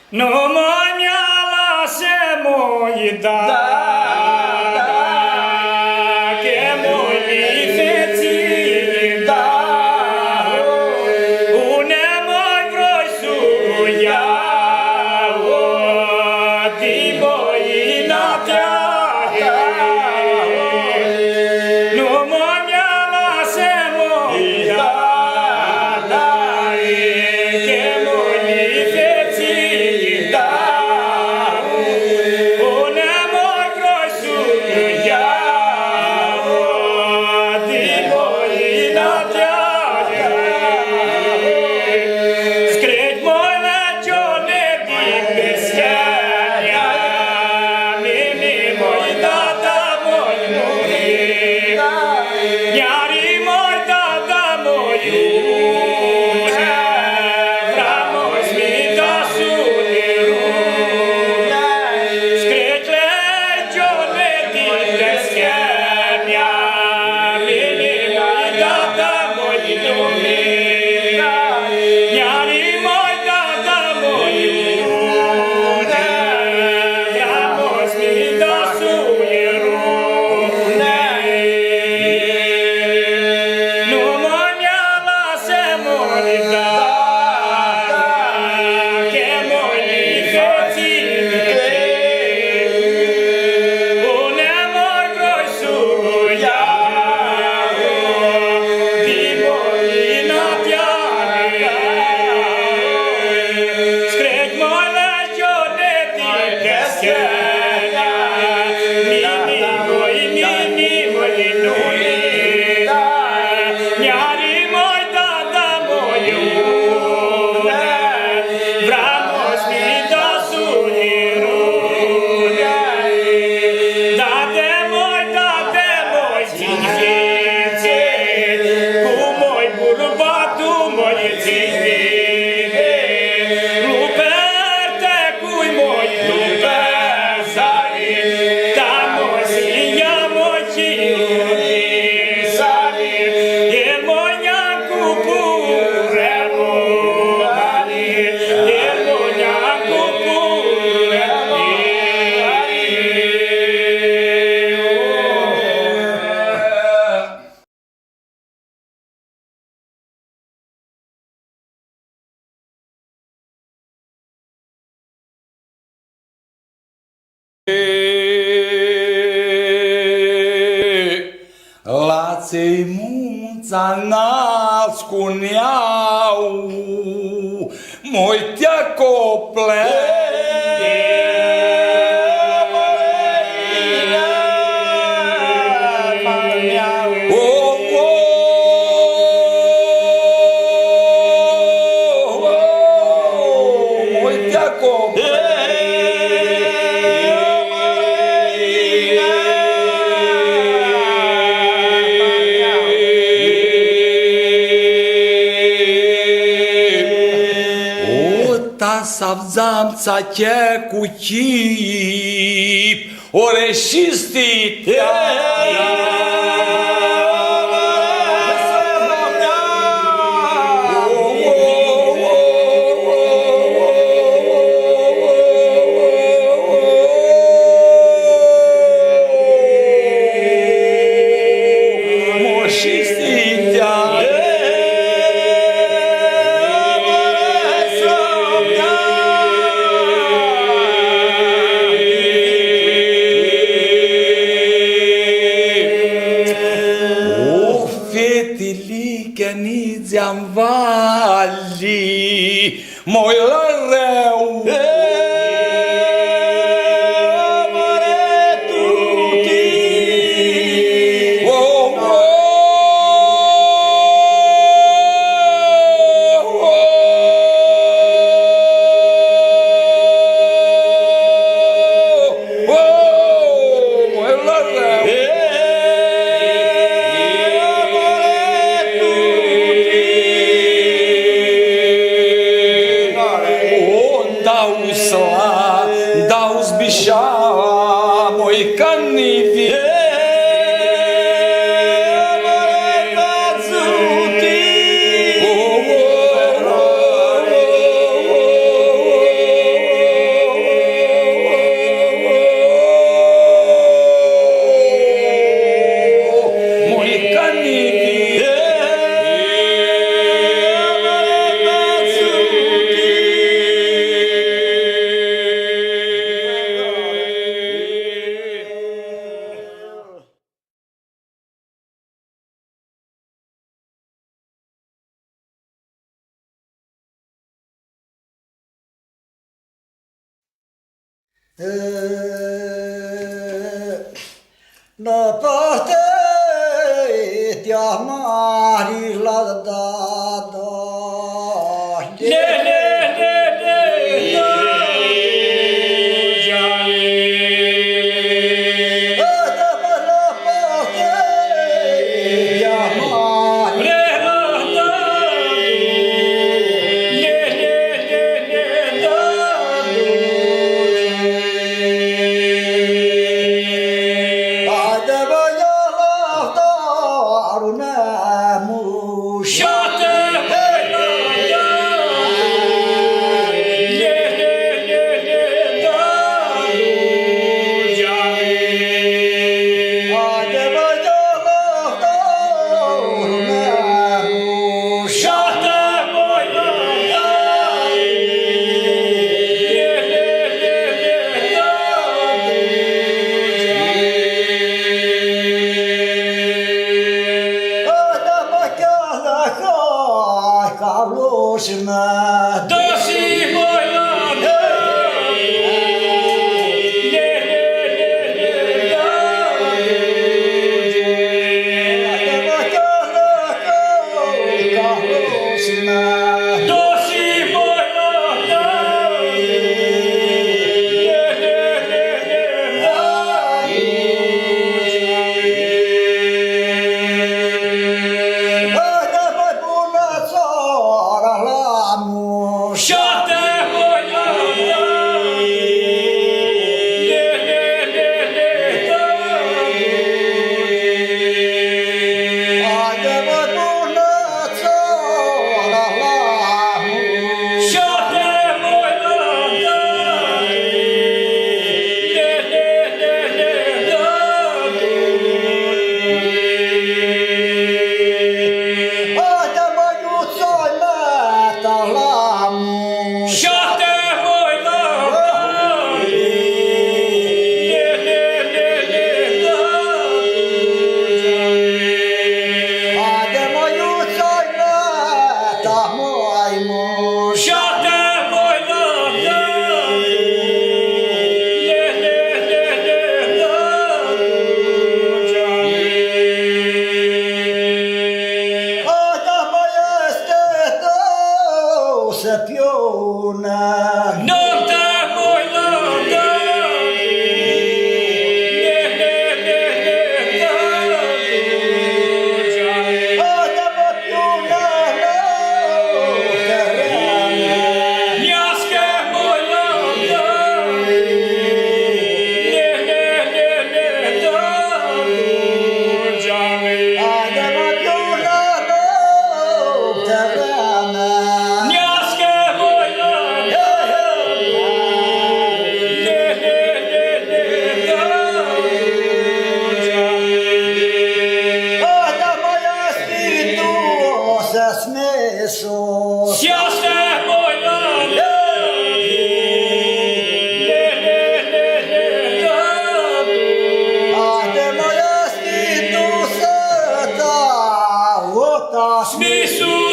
Nu mai mi-a lasă moi da, che moi mi feții da, une mai vroi suia, di boina tea, nu mai mi-a lasă moi da, che moi mi feții da, une mai vroi suia, di boina tea. Скрыть мой лечёный дик без херня, мими мой дада мой мури, няри мой дада мой уже, врамось ми до суниру. Скрыть лечёный дик без херня, мими мой дада мой мури. Няри мой дада мой уже, врамось ми до суниру. Nu mai mi-a lasă moi da, che moi mi feții, une mai vroi suia, di boina tea. Screci moi lecione di peschena, mini moi nuni, Nyari moi dada moi une, vramos mi do suniru. Date moi cinhice, cu moi burbatu moi cinhice, luperte cui moi lupezari, da moi sia moi cinhice, e moi neancu pure mani, e moi neancu pure La ței munța nascuneau, moi te acople. Moi te acople. Ta savzamca che cu chip, ore șistite. Niți-am vali, moi la rău. Năparte te-a mari la da. Le, da, geale. Năparte te-a mari Le, da,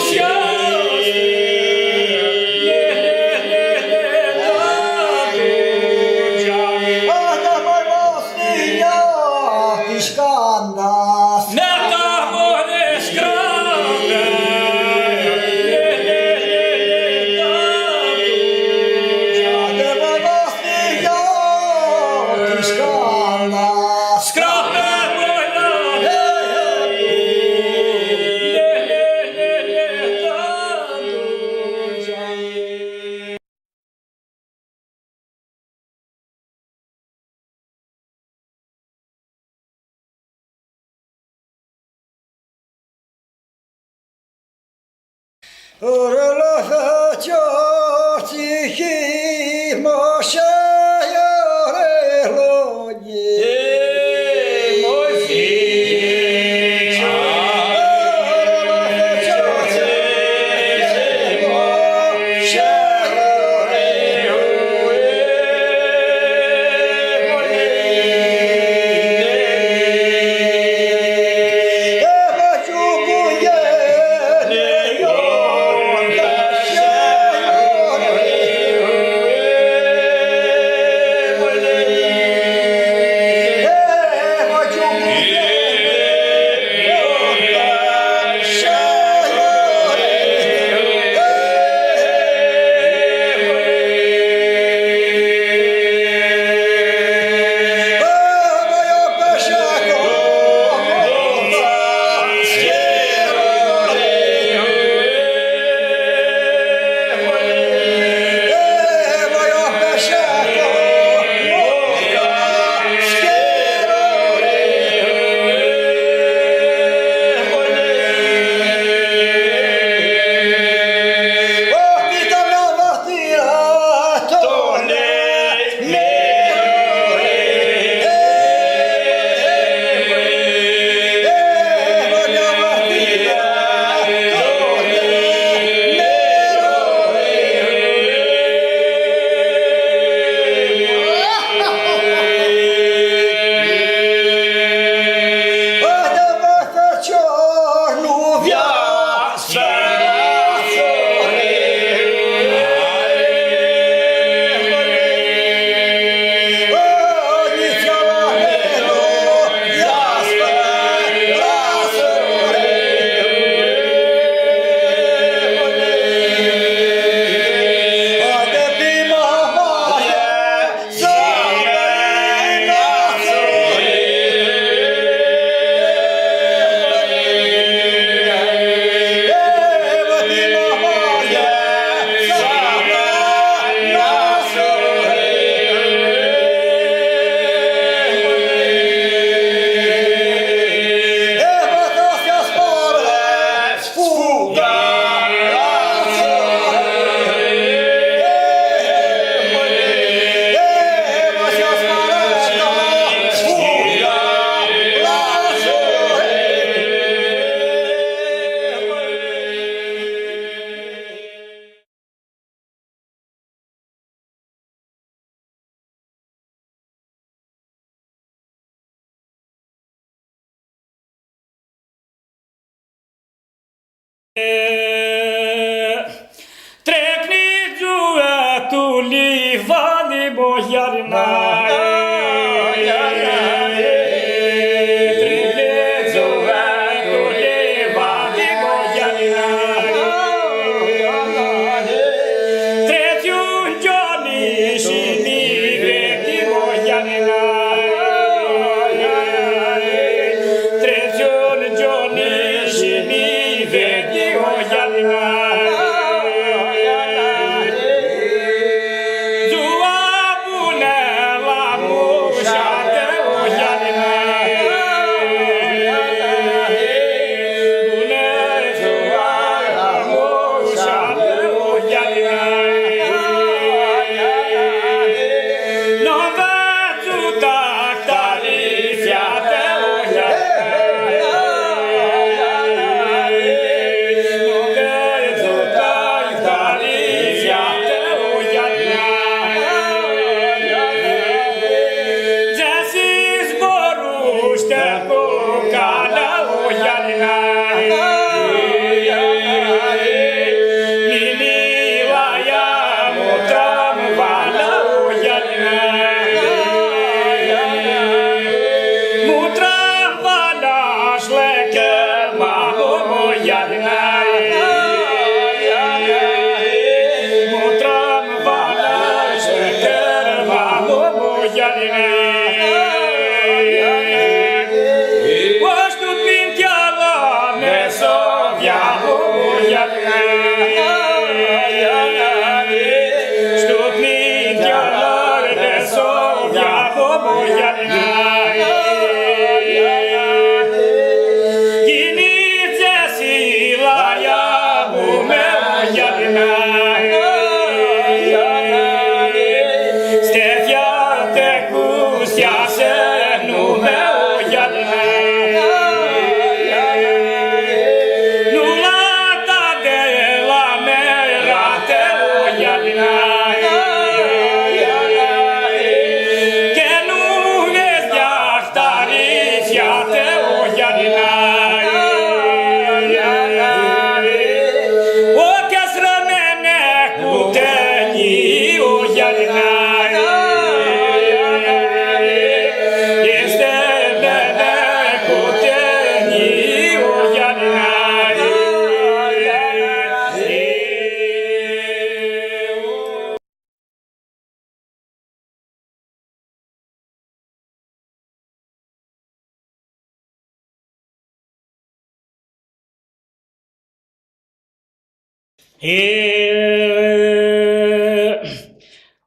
Yeah. Трекни джуету ливани боярина.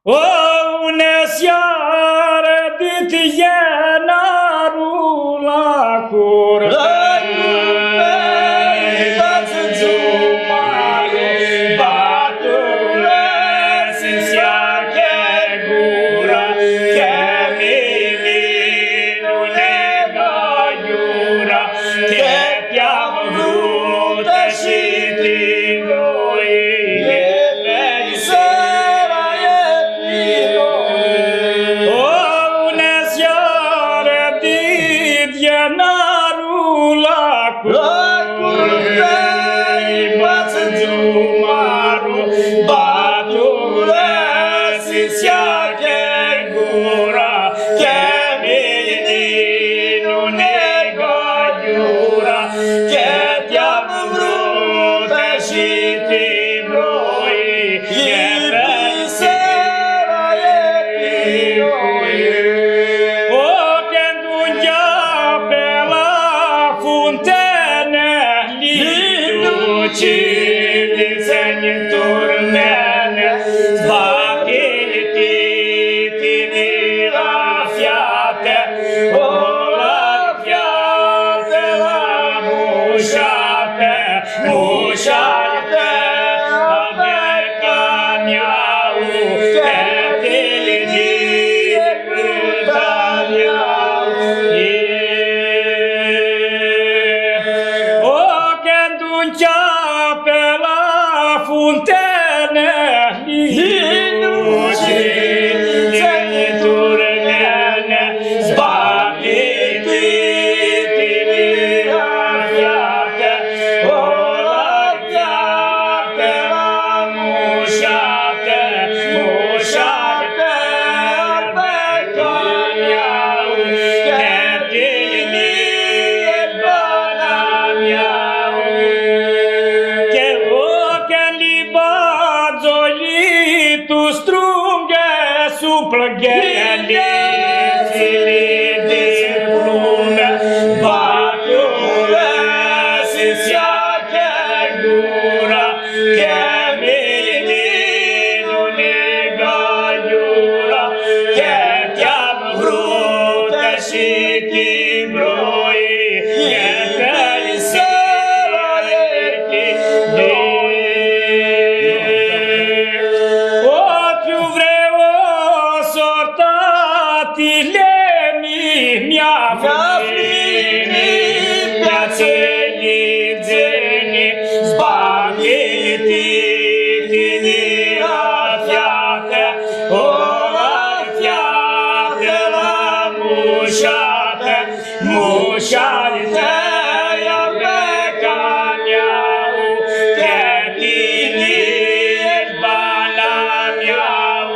Une seară dit ienarul la curte. Cine turmene, zbaviti tu strunghe suplăghele de lume, batuve se seacă gura, că mine nu nega iura, că te-am vrut și timbroi, că te-ai sărăti de ochiul vreau sortatile mi-a venit, mi-a ținit zeni, zbaghetitini afiate, o afiate la mușate, mușate ia pe caneau, te tini ești bala miau.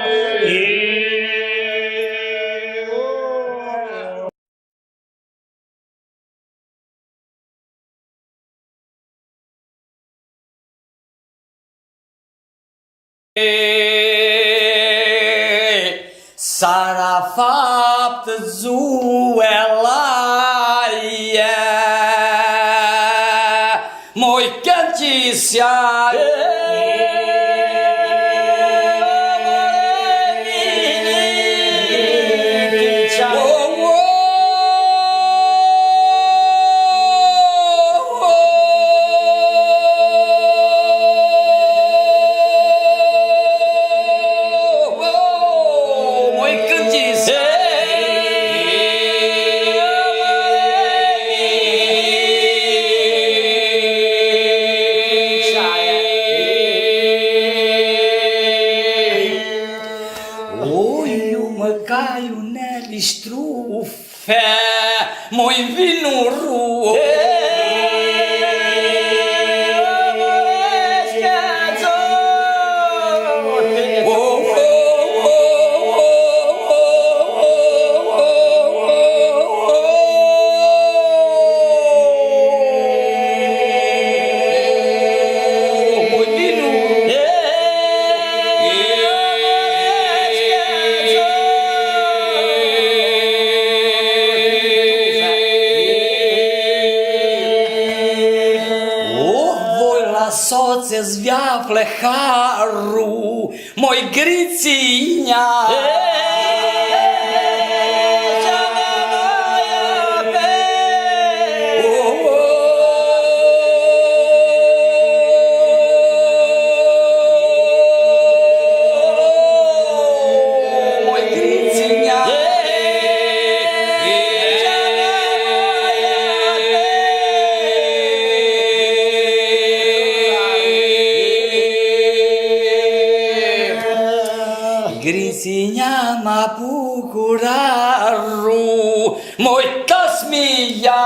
Sara fapt zuelaie moi cantisia Caiuneli strufe, moi vinuru. Soțe zviafle haru, moi griținea. Griținea m-a bucuraru, moi tasmia.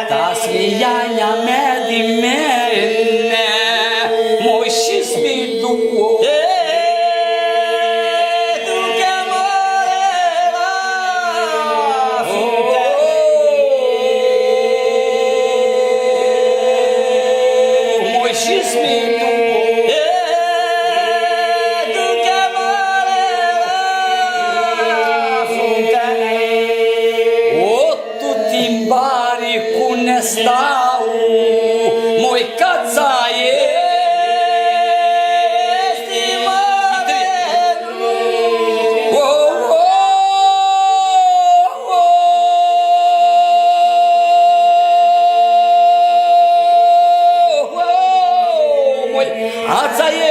Tasmiaia mea din mene, moi și-s mi duo. Moi și-s mi duo. Stau, moi cațaie, estimare, moi ațaie.